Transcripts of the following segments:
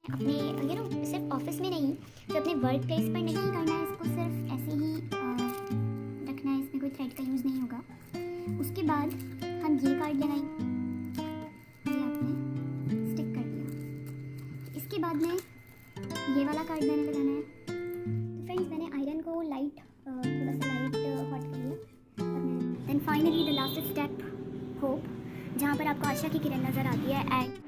अपने सिर्फ ऑफिस में नहीं, तो अपने वर्क प्लेस पर नहीं करना है इसको, सिर्फ ऐसे ही रखना है, इसमें कोई थ्रेड का यूज़ नहीं होगा। उसके बाद हम ये कार्ड लगाएंगे, ये आपने स्टिक कर दिया। इसके बाद में ये वाला कार्ड मैंने लगाना है। तो फ्रेंड्स, मैंने आयरन को लाइट थोड़ा सा लाइट हॉट कर लिया। और मैं then finally the last step, hope, जहाँ पर आपको आशा की किरण नज़र आती है। एंड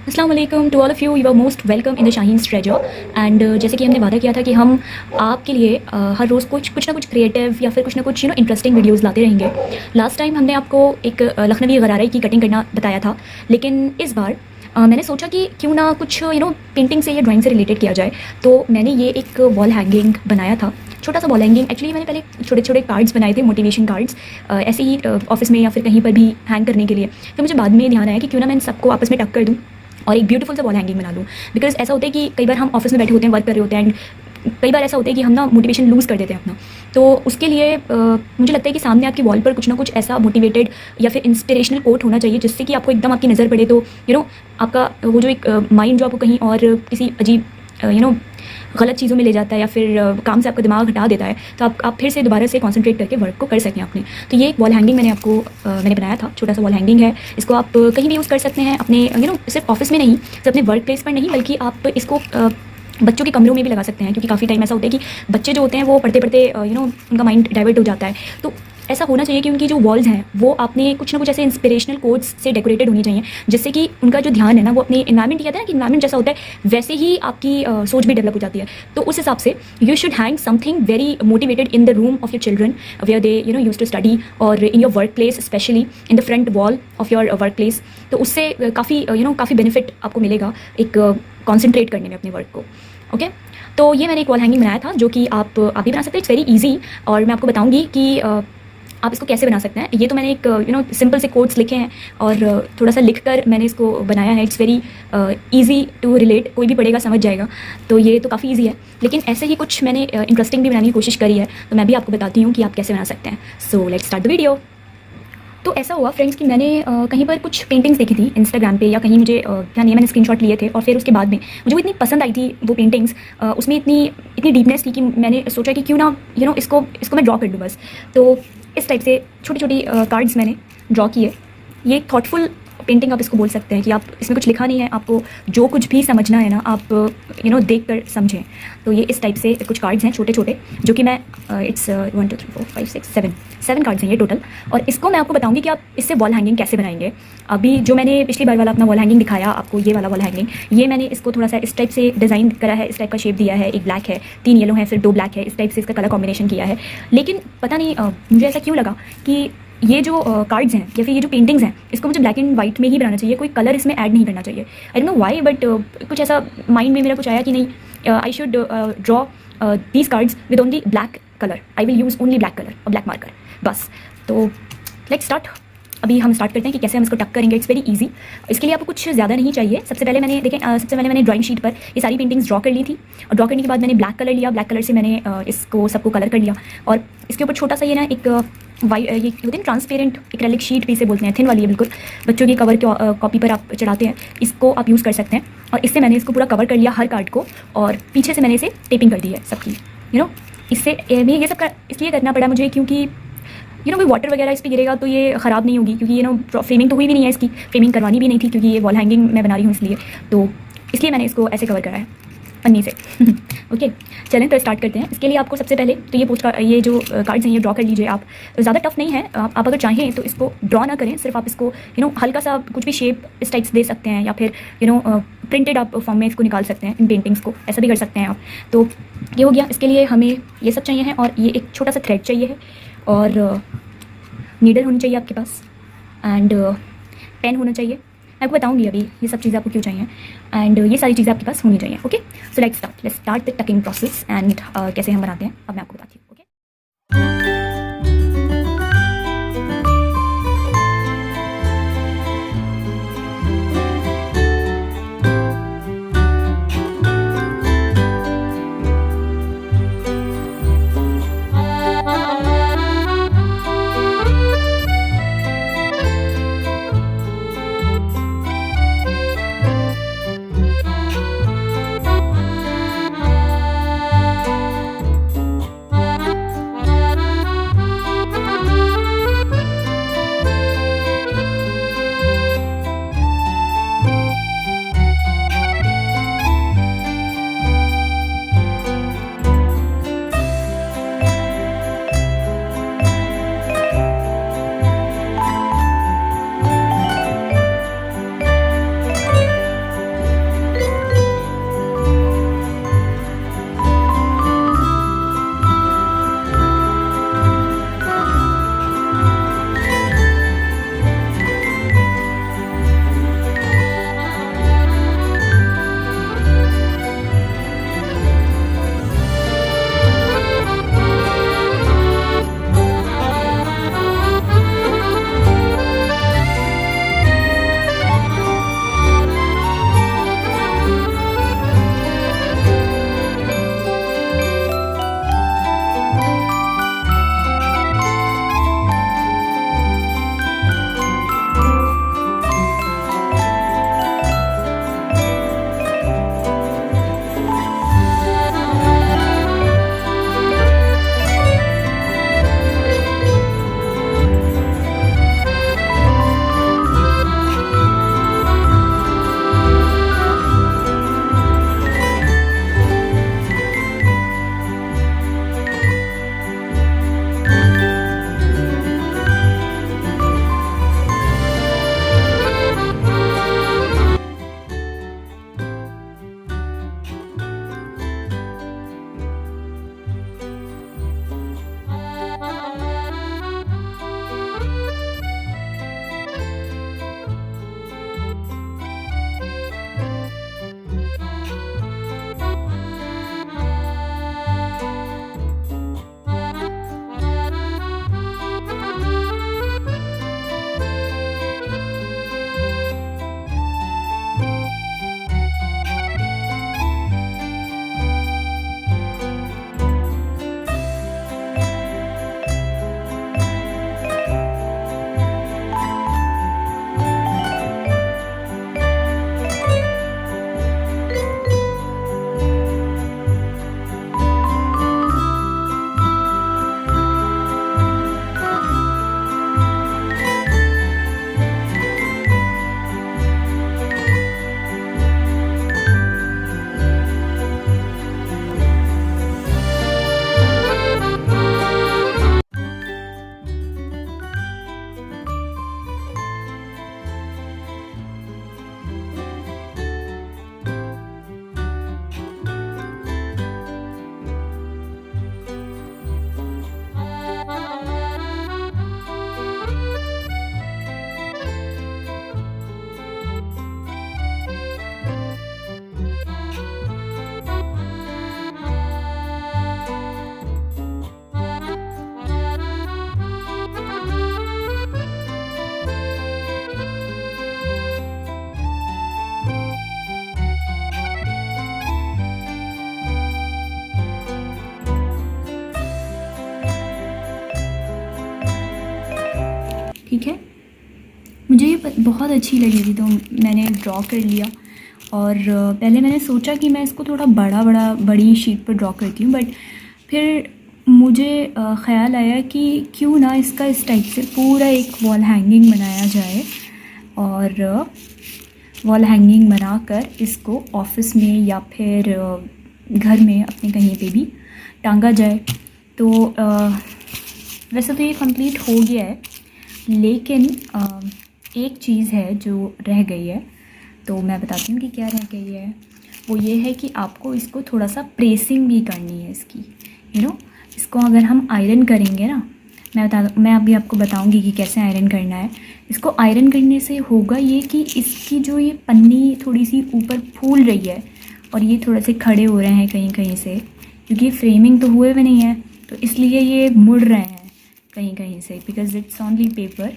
अस्सलाम वालेकुम to all of you, are most welcome in the Shaheen's treasure. And जैसे कि हमने वादा किया था कि हम आपके लिए हर रोज़ कुछ ना कुछ क्रिएटिव या फिर कुछ ना कुछ इंटरेस्टिंग वीडियोस लाते रहेंगे। लास्ट टाइम हमने आपको एक लखनवी गरारे की कटिंग करना बताया था, लेकिन इस बार मैंने सोचा कि क्यों ना कुछ पेंटिंग से या ड्राइंग से रिलेटेड किया जाए। तो मैंने ये एक वॉल हैंगिंग बनाया था, छोटा सा वॉल हैंगिंग। एक्चुअली मैंने पहले छोटे छोटे कार्ड्स बनाए थे, मोटिवेशन कार्ड्स, ऐसे ही ऑफिस में या फिर कहीं पर भी हैंग करने के लिए। फिर मुझे बाद में ध्यान आया कि क्यों ना मैं इन सबको आपस में टक कर दूँ और एक ब्यूटीफुल सा वॉल हैंगिंग बना लूँ। बिकॉज ऐसा होता है कि कई बार हम ऑफिस में बैठे होते हैं, वर्क कर रहे होते हैं, एंड कई बार ऐसा होता है कि हम ना मोटिवेशन लूज़ कर देते हैं अपना। तो उसके लिए मुझे लगता है कि सामने आपकी वॉल पर कुछ ना कुछ ऐसा मोटिवेटेड या फिर इंस्पिरेशनल कोट होना चाहिए, जिससे कि आपको एकदम आपकी नज़र पड़े। तो आपका वो जो एक माइंड जो आपको कहीं और किसी अजीब गलत चीज़ों में ले जाता है या फिर काम से आपका दिमाग हटा देता है, तो आप फिर से दोबारा से कंसंट्रेट करके वर्क को कर सकें अपने। तो ये एक वॉल हैंगिंग मैंने बनाया था, छोटा सा वॉल हैंगिंग है। इसको आप कहीं भी यूज़ कर सकते हैं, अपने सिर्फ ऑफिस में नहीं, सिर्फ अपने वर्क प्लेस पर नहीं, बल्कि आप इसको बच्चों के कमरों में भी लगा सकते हैं। क्योंकि काफ़ी टाइम ऐसा होता है कि बच्चे जो होते हैं वो पढ़ते पढ़ते उनका माइंड डाइवर्ट हो जाता है। तो ऐसा होना चाहिए कि उनकी जो वॉल्स हैं वो आपने कुछ ना कुछ ऐसे इंस्पिरेशनल कोट्स से डेकोरेटेड होनी चाहिए, जिससे कि उनका जो ध्यान है ना वो अपने इन्वायरमेंट, कहते हैं ना कि इन्वायरमेंट जैसा होता है वैसे ही आपकी सोच भी डेवलप हो जाती है। तो उस हिसाब से you should hang something very motivated in the room of your children where they use to study, और in your work place, especially in the front wall of your work place. तो उससे काफ़ी बेनिफिट आपको मिलेगा एक concentrate करने में अपने वर्क को। ओके, तो ये मैंने एक वॉल हैंगिंग बनाया था, जो कि आप भी बना सकते हैं। इट्स वेरी ईजी, और मैं आपको बताऊंगी कि आप इसको कैसे बना सकते हैं। ये तो मैंने एक सिंपल से कोट्स लिखे हैं और थोड़ा सा लिख कर मैंने इसको बनाया है। It's very easy to relate, कोई भी पढ़ेगा समझ जाएगा। तो ये तो काफ़ी ईजी है, लेकिन ऐसे ही कुछ मैंने इंटरेस्टिंग भी बनाने की कोशिश करी है, तो मैं भी आपको बताती हूँ कि आप कैसे बना सकते हैं। So let's start the video. तो ऐसा हुआ फ्रेंड्स कि मैंने कहीं पर कुछ पेंटिंग्स देखी थी इंस्टाग्राम पे, या कहीं मुझे क्या नहीं, मैंने स्क्रीनशॉट लिए थे, और फिर उसके बाद में मुझे वो इतनी पसंद आई थी वो पेंटिंग्स। उसमें इतनी डीपनेस थी कि मैंने सोचा कि क्यों ना इसको मैं ड्रॉ कर दूँ बस। तो इस टाइप से छोटी छोटी कार्ड्स मैंने ड्रॉ किए। ये थॉटफुल पेंटिंग आप इसको बोल सकते हैं कि आप इसमें कुछ लिखा नहीं है, आपको जो कुछ भी समझना है ना आप देख कर समझें। तो ये इस टाइप से कुछ कार्ड्स हैं छोटे छोटे, जो कि मैं इट्स 1 2 3 4 5 6 7 कार्ड्स हैं ये टोटल। और इसको मैं आपको बताऊंगी कि आप इससे वॉल हैंगिंग कैसे बनाएंगे। अभी जो मैंने पिछली बार वाला अपना वॉल हैंगिंग दिखाया आपको, ये वाला वॉल हैंगिंग, ये मैंने इसको थोड़ा सा इस टाइप से डिज़ाइन करा है, इस टाइप का शेप दिया है। एक ब्लैक है, 3 येलो है, फिर 2 ब्लैक है, इस टाइप से इसका कलर कॉम्बिनेशन किया है। लेकिन पता नहीं मुझे ऐसा क्यों लगा कि ये जो कार्ड्स हैं या फिर ये जो पेंटिंग्स हैं, इसको मुझे ब्लैक एंड वाइट में ही बनाना चाहिए, कोई कलर इसमें ऐड नहीं करना चाहिए। I don't know why, but कुछ ऐसा माइंड में मेरा कुछ आया कि नहीं, I should draw these cards with only black colour. I will use only black colour और ब्लैक मार्कर बस। तो लेट्स स्टार्ट। अभी हम स्टार्ट करते हैं कि कैसे हम इसको टक करेंगे। It's very easy. इसके लिए आपको कुछ ज़्यादा नहीं चाहिए। सबसे पहले मैंने ड्राइंग शीट पर ये सारी पेंटिंग्स ड्रॉ कर ली थी, और ड्रॉ करने के बाद मैंने ब्लैक कलर लिया। ब्लैक कलर से मैंने इसको सबको कलर कर लिया, और इसके ऊपर छोटा सा ये ना एक ये होते हैं ट्रांसपेरेंट एक्रेलिक शीट भी इसे बोलते हैं, थिन वाली है बिल्कुल, बच्चों की कवर कॉपी पर आप चढ़ाते हैं, इसको आप यूज़ कर सकते हैं। और इससे मैंने इसको पूरा कवर कर लिया हर कार्ड को, और पीछे से मैंने इसे टेपिंग कर दी है सबकी। इससे ये सब इसलिए करना पड़ा मुझे क्योंकि कोई वाटर वगैरह इस पर गिरेगा तो ये ख़राब नहीं होगी, क्योंकि फ्रेमिंग तो हुई भी नहीं है, इसकी फ्रेमिंग करवानी भी नहीं थी, क्योंकि ये वॉल हैंगिंग मैं बना रही हूँ इसलिए मैंने इसको ऐसे कवर करा है पन्नी से। ओके, चलें तो स्टार्ट करते हैं। इसके लिए आपको सबसे पहले तो ये जो कार्ड्स हैं ये ड्रॉ कर लीजिए आप। ज़्यादा टफ नहीं है, आप अगर चाहें तो इसको ड्रॉ ना करें, सिर्फ आप इसको हल्का सा कुछ भी शेप इस टाइप से दे सकते हैं, या फिर प्रिंटेड आप फॉर्म में इसको निकाल सकते हैं इन पेंटिंग्स को, ऐसा भी कर सकते हैं आप। तो ये हो गया। इसके लिए हमें ये सब चाहिए है, और ये एक छोटा सा थ्रेड चाहिए है, और नीडल होनी चाहिए आपके पास, एंड पेन होना चाहिए। मैं आपको बताऊंगी अभी ये सब चीज़ें आपको क्यों चाहिए, एंड ये सारी चीज़ें आपके पास होनी चाहिए। Okay, so let's start the talking process, and कैसे हम बनाते हैं अब मैं आपको बताती हूँ। ओके, मुझे ये बहुत अच्छी लगी थी तो मैंने ड्रॉ कर लिया। और पहले मैंने सोचा कि मैं इसको थोड़ा बड़ी शीट पर ड्रॉ करती हूँ, बट फिर मुझे ख़्याल आया कि क्यों ना इसका इस टाइप से पूरा एक वॉल हैंगिंग बनाया जाए, और वॉल हैंगिंग बनाकर इसको ऑफिस में या फिर घर में अपने कहीं पे भी टांगा जाए। तो वैसे तो ये कंप्लीट हो गया है, लेकिन एक चीज़ है जो रह गई है, तो मैं बताती हूँ कि क्या रह गई है। वो ये है कि आपको इसको थोड़ा सा प्रेसिंग भी करनी है इसकी, इसको अगर हम आयरन करेंगे ना, मैं अभी आपको बताऊंगी कि कैसे आयरन करना है। इसको आयरन करने से होगा ये कि इसकी जो ये पन्नी थोड़ी सी ऊपर फूल रही है और ये थोड़े से खड़े हो रहे हैं कहीं कहीं से, क्योंकि फ्रेमिंग तो हुए भी नहीं है, तो इसलिए ये मुड़ रहे हैं कहीं कहीं से, बिकॉज इट्स ओनली पेपर,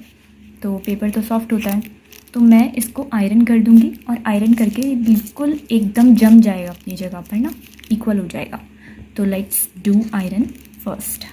तो पेपर तो सॉफ्ट होता है। तो मैं इसको आयरन कर दूँगी, और आयरन करके बिल्कुल एकदम जम जाएगा अपनी जगह पर ना, इक्वल हो जाएगा। तो लेट्स डू आयरन फर्स्ट।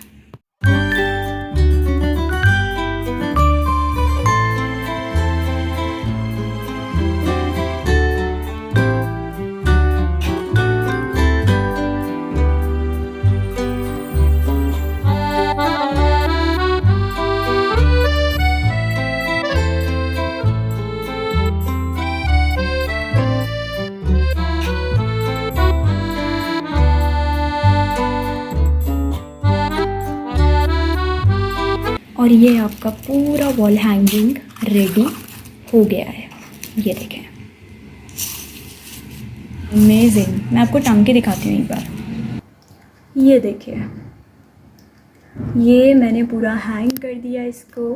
और ये आपका पूरा वॉल हैंगिंग रेडी हो गया है, ये देखें, अमेजिंग। मैं आपको टांग के दिखाती हूँ एक बार। ये देखिए, ये मैंने पूरा हैंग कर दिया इसको,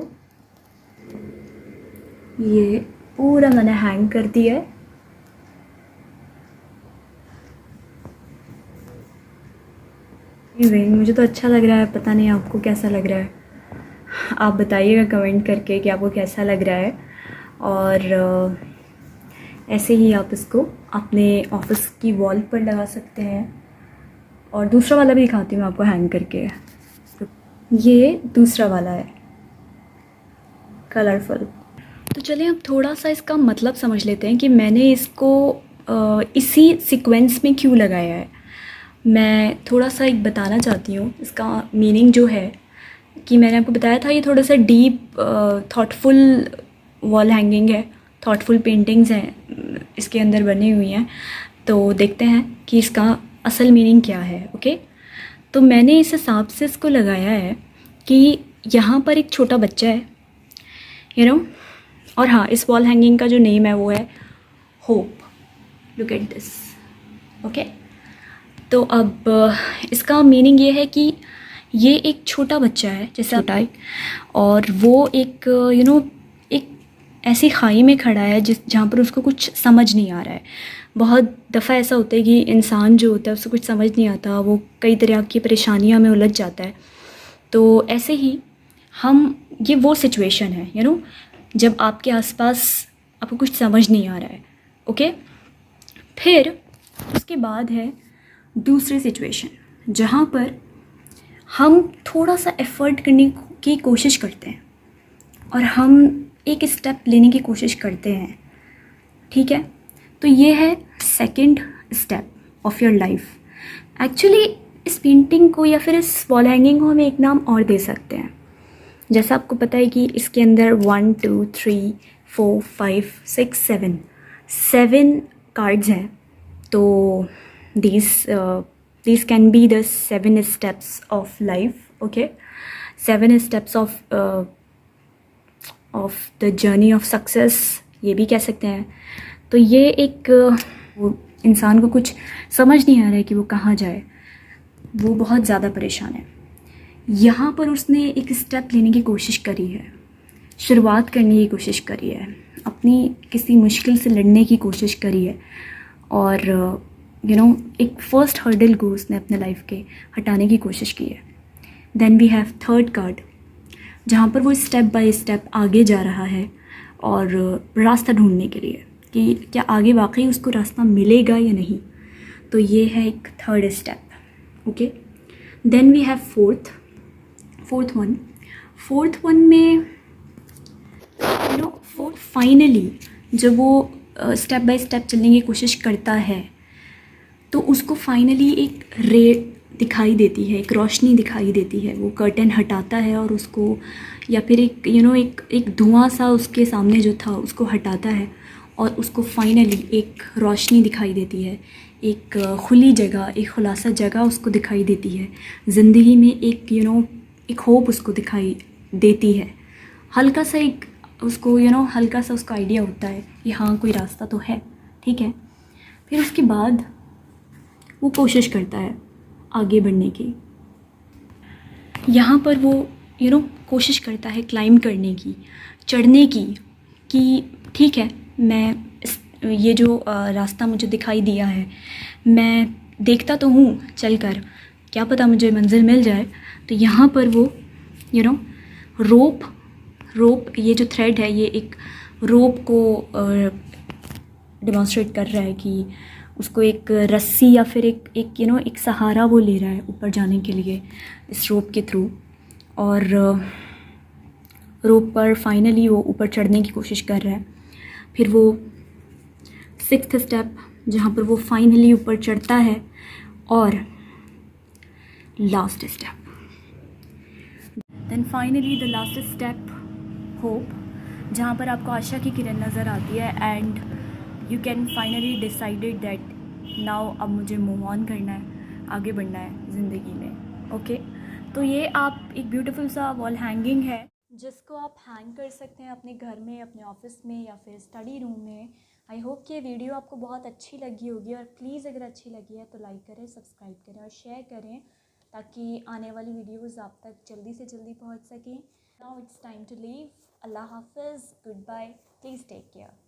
ये पूरा मैंने हैंग कर दिया है। मुझे तो अच्छा लग रहा है, पता नहीं आपको कैसा लग रहा है, आप बताइएगा कमेंट करके कि आपको कैसा लग रहा है। और ऐसे ही आप इसको अपने ऑफिस की वॉल पर लगा सकते हैं। और दूसरा वाला भी दिखाती हूँ आपको हैंग करके। ये दूसरा वाला है कलरफुल। तो चलिए अब थोड़ा सा इसका मतलब समझ लेते हैं कि मैंने इसको इसी सीक्वेंस में क्यों लगाया है। मैं थोड़ा सा एक बताना चाहती हूँ इसका मीनिंग जो है, कि मैंने आपको बताया था ये थोड़ा सा डीप थॉटफुल वॉल हैंगिंग है, थॉटफुल पेंटिंग्स हैं इसके अंदर बनी हुई हैं। तो देखते हैं कि इसका असल मीनिंग क्या है। ओके, तो मैंने इस हिसाब से इसको लगाया है कि यहाँ पर एक छोटा बच्चा है, और हाँ, इस वॉल हैंगिंग का जो नेम है वो है hope. Look at this. Okay, तो अब इसका मीनिंग ये है कि ये एक छोटा बच्चा है, जैसे छोटा है, और वो एक एक ऐसी खाई में खड़ा है जहाँ पर उसको कुछ समझ नहीं आ रहा है। बहुत दफ़ा ऐसा होता है कि इंसान जो होता है उसको कुछ समझ नहीं आता, वो कई तरह की परेशानियों में उलझ जाता है। तो ऐसे ही ये वो सिचुएशन है जब आपके आसपास आपको कुछ समझ नहीं आ रहा है। ओके, फिर उसके बाद है दूसरी सिचुएशन, जहाँ पर हम थोड़ा सा एफ़र्ट करने की कोशिश करते हैं और हम एक स्टेप लेने की कोशिश करते हैं। ठीक है, तो ये है second step of your life. Actually इस पेंटिंग को या फिर इस वॉल हैंगिंग को हम एक नाम और दे सकते हैं। जैसा आपको पता है कि इसके अंदर 1 2 3 4 5 6 7 कार्ड्स हैं। तो these can be the 7 steps of life. Okay, 7 steps of the journey of success, ये भी कह सकते हैं। तो ये एक वो इंसान को कुछ समझ नहीं आ रहा है कि वो कहाँ जाए, वो बहुत ज़्यादा परेशान है। यहाँ पर उसने एक स्टेप लेने की कोशिश करी है, शुरुआत करने की कोशिश करी है, अपनी किसी मुश्किल से लड़ने की कोशिश करी है, और एक फ़र्स्ट हर्डल को उसने अपने लाइफ के हटाने की कोशिश की है। Then we have third card, जहाँ पर वो स्टेप बाय स्टेप आगे जा रहा है और रास्ता ढूंढने के लिए कि क्या आगे वाकई उसको रास्ता मिलेगा या नहीं। तो ये है एक third step. Okay, then we have fourth one में वो फाइनली जब वो स्टेप बाय स्टेप चलने की कोशिश करता है तो उसको फाइनली एक रे दिखाई देती है, एक रोशनी दिखाई देती है। वो कर्टन हटाता है और उसको, या फिर एक एक धुआं सा उसके सामने जो था उसको हटाता है और उसको फाइनली एक रोशनी दिखाई देती है, एक खुली जगह, एक खुलासा जगह उसको दिखाई देती है। ज़िंदगी में एक एक होप उसको दिखाई देती है। हल्का सा एक उसको हल्का सा उसका आइडिया होता है कि हाँ कोई रास्ता तो है, ठीक है। फिर उसके बाद वो कोशिश करता है आगे बढ़ने की। यहाँ पर वो कोशिश करता है क्लाइंब करने की, चढ़ने की, कि ठीक है मैं ये जो रास्ता मुझे दिखाई दिया है मैं देखता तो हूँ चल कर, क्या पता मुझे मंजिल मिल जाए। तो यहाँ पर वो रोप ये जो थ्रेड है ये एक रोप को डेमॉन्स्ट्रेट कर रहा है कि उसको एक रस्सी या फिर एक एक सहारा वो ले रहा है ऊपर जाने के लिए इस रोप के थ्रू। और रोप पर फाइनली वो ऊपर चढ़ने की कोशिश कर रहा है। फिर वो 6th स्टेप जहाँ पर वो फाइनली ऊपर चढ़ता है, और last step, then finally the last step hope, जहाँ पर आपको आशा की किरण नज़र आती है and you can finally decided that now अब मुझे मूव ऑन करना है, आगे बढ़ना है ज़िंदगी में। ओके तो ये आप एक ब्यूटीफुल सा वॉल हैंगिंग है जिसको आप हैंग कर सकते हैं अपने घर में, अपने ऑफिस में या फिर स्टडी रूम में। आई होप कि ये वीडियो आपको बहुत अच्छी लगी होगी, और प्लीज़ अगर अच्छी लगी है तो लाइक करें, सब्सक्राइब करें और शेयर करें ताकि आने वाली वीडियोज़ आप तक जल्दी से जल्दी पहुँच सकें। Now it's time to leave. अल्लाह हाफिज़, good bye, please take care.